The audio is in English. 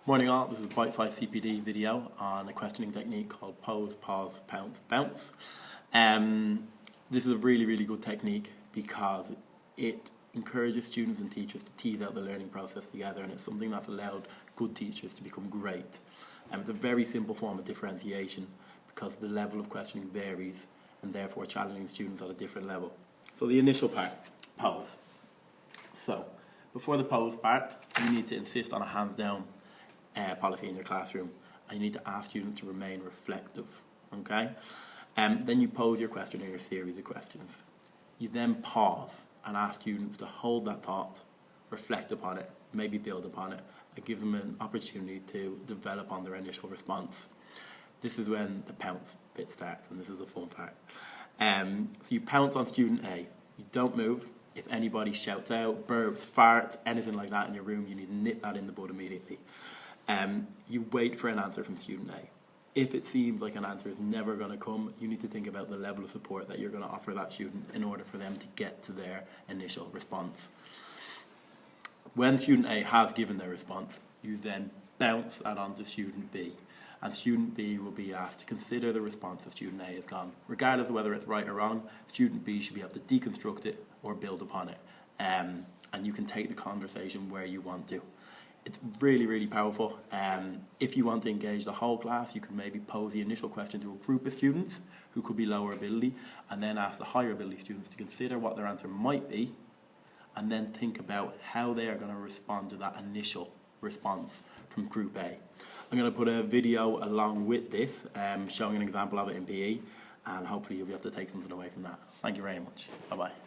Morning all, this is a bite-sized CPD video on a questioning technique called Pose Pause Pounce Bounce. This is a really good technique because it encourages students and teachers to tease out the learning process together, and it's something that's allowed good teachers to become great. It's a very simple form of differentiation because the level of questioning varies and therefore challenging students at a different level. So the initial part, pose. So before the pose part, you need to insist on a hands down policy in your classroom, and you need to ask students to remain reflective, okay? Then you pose your question or your series of questions. You then pause and ask students to hold that thought, reflect upon it, maybe build upon it, and give them an opportunity to develop on their initial response. This is when the pounce bit starts, and this is the fun part. So you pounce on student A. You don't move. If anybody shouts out, burps, farts, anything like that in your room, you need to nip that in the bud immediately. You wait for an answer from student A. If it seems like an answer is never going to come, you need to think about the level of support that you're going to offer that student in order for them to get to their initial response. When student A has given their response, you then bounce that onto student B. And student B will be asked to consider the response that student A has gone. Regardless of whether it's right or wrong, student B should be able to deconstruct it or build upon it. And you can take the conversation where you want to. It's really powerful. If you want to engage the whole class, you can maybe pose the initial question to a group of students who could be lower ability, and then ask the higher ability students to consider what their answer might be, and then think about how they are going to respond to that initial response from group A. I'm going to put a video along with this showing an example of it in PE, and hopefully you'll be able to take something away from that. Thank you very much. Bye bye.